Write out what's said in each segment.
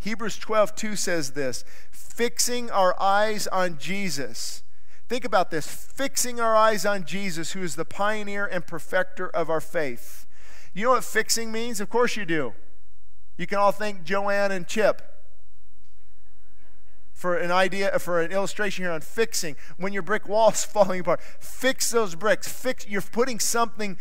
Hebrews 12:2 says this, fixing our eyes on Jesus. Think about this, fixing our eyes on Jesus, who is the pioneer and perfecter of our faith. You know what fixing means? Of course you do. You can all thank Joanne and Chip for an idea, for an illustration here on fixing. When your brick wall's falling apart, fix those bricks. You're putting something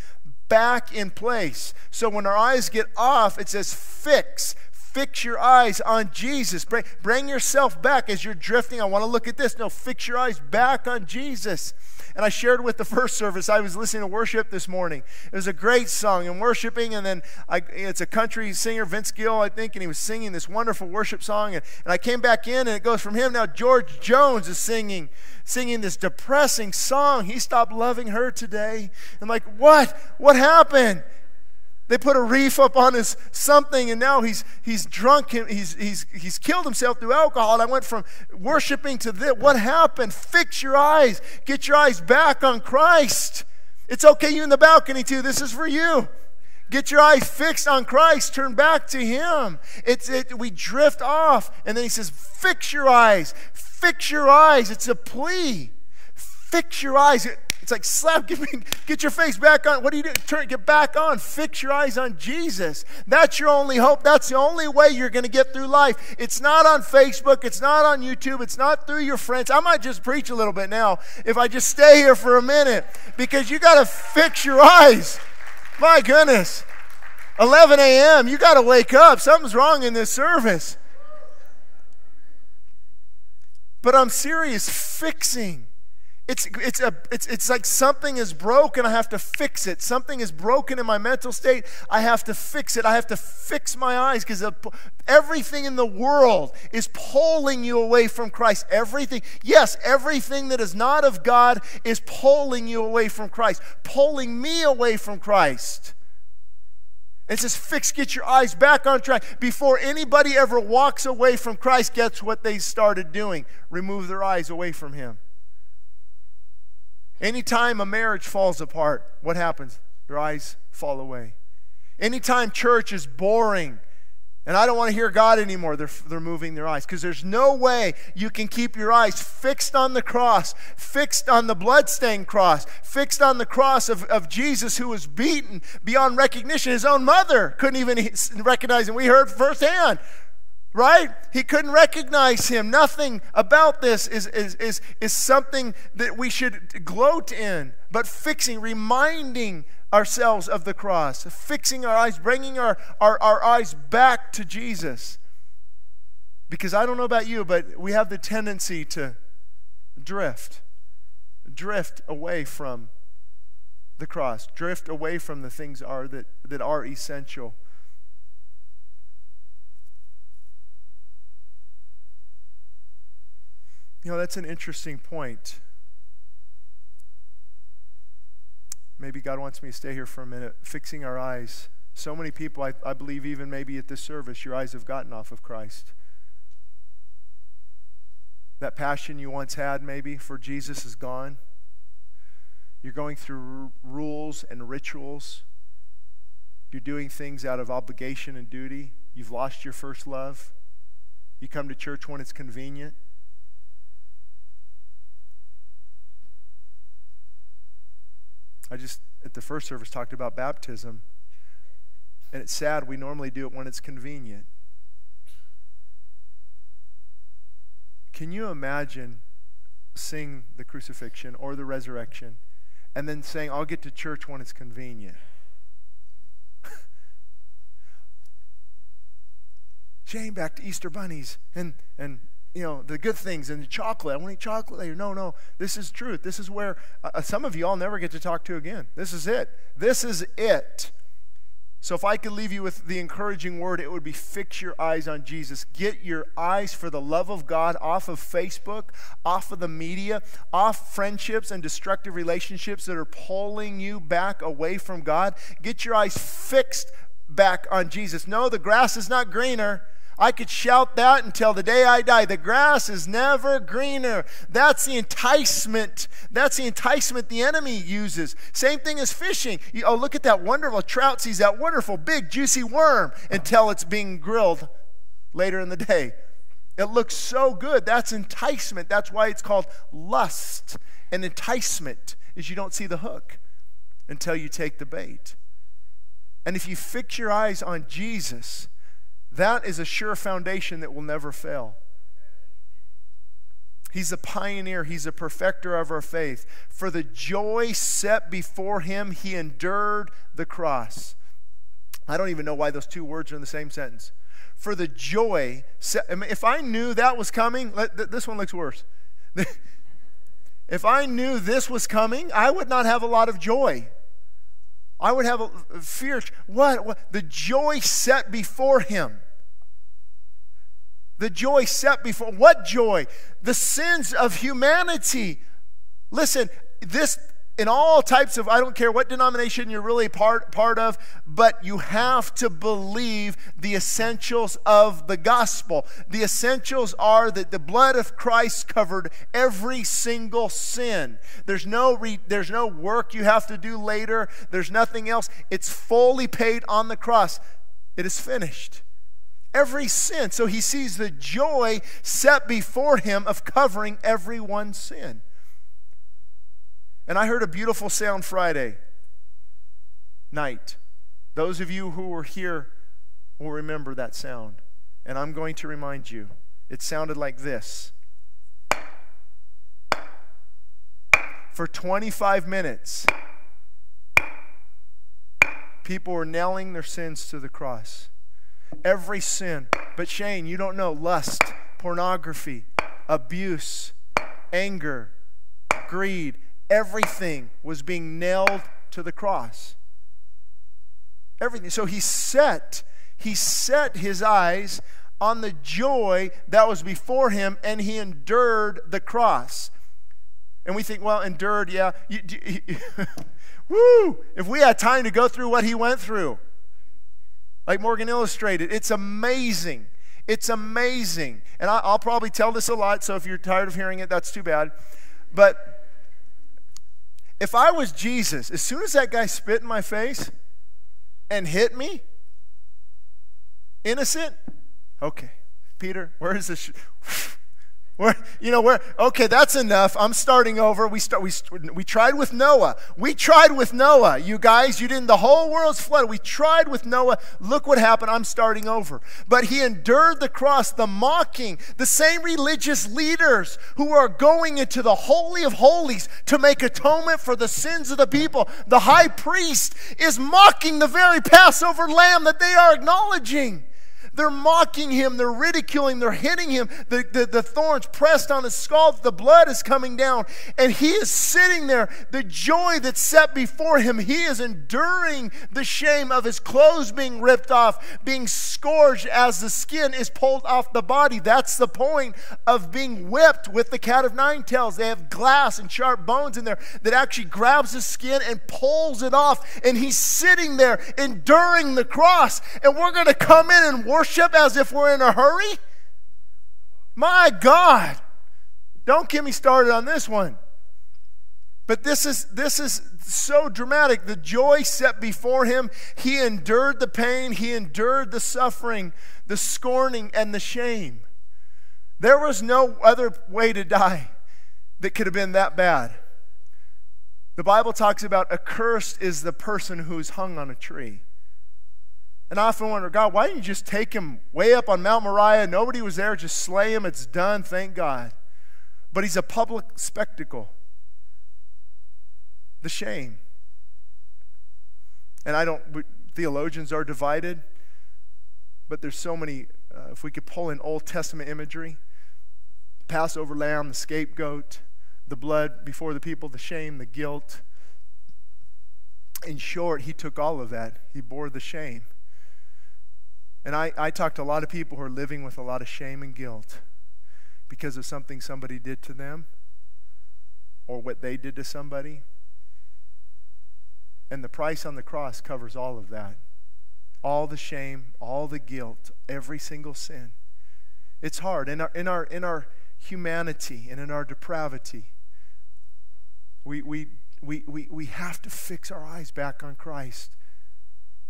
back in place. So when our eyes get off, it says fix. Fix your eyes on Jesus. Bring yourself back as you're drifting. I want to look at this. No, fix your eyes back on Jesus. And I shared with the first service, I was listening to worship this morning. It was a great song and worshiping, and then it's a country singer, Vince Gill, I think, and he was singing this wonderful worship song. And I came back in, and it goes from him. Now George Jones is singing this depressing song. He stopped loving her today. I'm like, what? What happened? They put a reef up on his something, and now he's drunk. He's killed himself through alcohol. And I went from worshiping to this. What happened? Fix your eyes. Get your eyes back on Christ. It's okay, you in the balcony too. This is for you. Get your eyes fixed on Christ. Turn back to Him. We drift off, and then He says, "Fix your eyes. Fix your eyes." It's a plea. Fix your eyes. It's like slap, get your face back on. What are you doing? Get back on. Fix your eyes on Jesus. That's your only hope. That's the only way you're going to get through life. It's not on Facebook. It's not on YouTube. It's not through your friends. I might just preach a little bit now if I just stay here for a minute, because you got to fix your eyes. My goodness. 11 a.m. You got to wake up. Something's wrong in this service. But I'm serious. Fixing. It's like something is broken, I have to fix it. Something is broken in my mental state, I have to fix it. I have to fix my eyes, because everything in the world is pulling you away from Christ. Everything, yes, everything that is not of God is pulling you away from Christ, pulling me away from Christ. It says, get your eyes back on track. Before anybody ever walks away from Christ, guess what they started doing? Remove their eyes away from Him. Anytime a marriage falls apart, what happens? Their eyes fall away. Anytime church is boring and I don't want to hear God anymore, they're moving their eyes, because there's no way you can keep your eyes fixed on the cross, fixed on the bloodstained cross, fixed on the cross of Jesus, who was beaten beyond recognition. His own mother couldn't even recognize Him. We heard firsthand. Right? He couldn't recognize Him. Nothing about this is something that we should gloat in. But fixing, reminding ourselves of the cross, fixing our eyes, bringing our eyes back to Jesus. Because I don't know about you, but we have the tendency to drift away from the cross, drift away from the things that are essential. You know, that's an interesting point. Maybe God wants me to stay here for a minute. Fixing our eyes. So many people, I believe, even maybe at this service, your eyes have gotten off of Christ. That passion you once had maybe for Jesus is gone. You're going through rules and rituals. You're doing things out of obligation and duty. You've lost your first love. You come to church when it's convenient. I just, at the first service, talked about baptism. And it's sad, we normally do it when it's convenient. Can you imagine seeing the crucifixion or the resurrection and then saying, I'll get to church when it's convenient? Shane, back to Easter bunnies and you know, the good things and the chocolate. I want to eat chocolate later. No, this is truth. This is where some of you I'll never get to talk to again. This is it. This is it. So if I could leave you with the encouraging word, it would be fix your eyes on Jesus. Get your eyes, for the love of God, off of Facebook, off of the media, off friendships and destructive relationships that are pulling you back away from God. Get your eyes fixed back on Jesus. No, the grass is not greener. I could shout that until the day I die. The grass is never greener. That's the enticement. That's the enticement the enemy uses. Same thing as fishing. Look at that wonderful trout sees that wonderful big juicy worm until it's being grilled later in the day. It looks so good. That's enticement. That's why it's called lust. And enticement is you don't see the hook until you take the bait. And if you fix your eyes on Jesus, that is a sure foundation that will never fail. He's a pioneer. He's a perfecter of our faith. For the joy set before him, he endured the cross. I don't even know why those two words are in the same sentence. For the joy set, I mean, if I knew that was coming, this one looks worse. If I knew this was coming, I would not have a lot of joy. I would have a fear. What? The joy set before him. The joy set before, what joy? The sins of humanity. Listen, this, in all types of, I don't care what denomination you're really part of, but you have to believe the essentials of the gospel. The essentials are that the blood of Christ covered every single sin. There's no work you have to do later. There's nothing else. It's fully paid on the cross. It is finished. Every sin. So he sees the joy set before him of covering everyone's sin. And I heard a beautiful sound Friday night. Those of you who were here will remember that sound. And I'm going to remind you. It sounded like this. For 25 minutes, people were nailing their sins to the cross. Every sin. But Shane, you don't know. Lust, pornography, abuse, anger, greed. Everything was being nailed to the cross. Everything. So he set his eyes on the joy that was before him, and he endured the cross. And we think, well, endured, yeah. Woo! If we had time to go through what he went through. Like Morgan illustrated, it's amazing. It's amazing. And I'll probably tell this a lot, so if you're tired of hearing it, that's too bad. But if I was Jesus, as soon as that guy spit in my face and hit me, innocent, okay, Peter, where is this? Where? Okay, that's enough. I'm starting over. We tried with Noah. We tried with Noah. You guys, you didn't. The whole world's flooded. We tried with Noah. Look what happened. I'm starting over. But he endured the cross, the mocking, the same religious leaders who are going into the Holy of Holies to make atonement for the sins of the people. The high priest is mocking the very Passover lamb that they are acknowledging. They're mocking him, they're ridiculing, they're hitting him. The thorns pressed on his skull, the blood is coming down. And he is sitting there, the joy that's set before him. He is enduring the shame of his clothes being ripped off, being scourged as the skin is pulled off the body. That's the point of being whipped with the cat of nine tails. They have glass and sharp bones in there that actually grabs the skin and pulls it off. And he's sitting there enduring the cross. And we're going to come in and worship as if we're in a hurry? My God. Don't get me started on this one. But this is so dramatic. The joy set before him. He endured the pain. He endured the suffering, the scorning, and the shame. There was no other way to die that could have been that bad. The Bible talks about accursed is the person who's hung on a tree. And I often wonder, God, why didn't you just take him way up on Mount Moriah? Nobody was there. Just slay him. It's done. Thank God. But he's a public spectacle. The shame. And theologians are divided. But there's so many, if we could pull in Old Testament imagery, Passover lamb, the scapegoat, the blood before the people, the shame, the guilt. In short, he took all of that. He bore the shame. And I talk to a lot of people who are living with a lot of shame and guilt because of something somebody did to them or what they did to somebody. And the price on the cross covers all of that. All the shame, all the guilt, every single sin. It's hard. In our humanity and in our depravity, we have to fix our eyes back on Christ.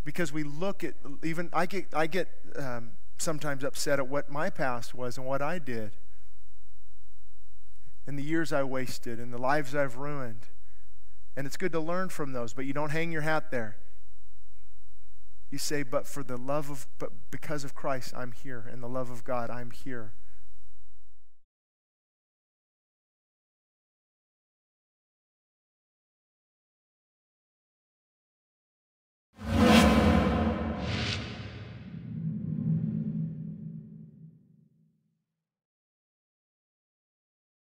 Because we look at, even I get sometimes upset at what my past was and what I did, and the years I wasted and the lives I've ruined. And it's good to learn from those, but you don't hang your hat there. You say, but because of Christ, I'm here, and the love of God, I'm here.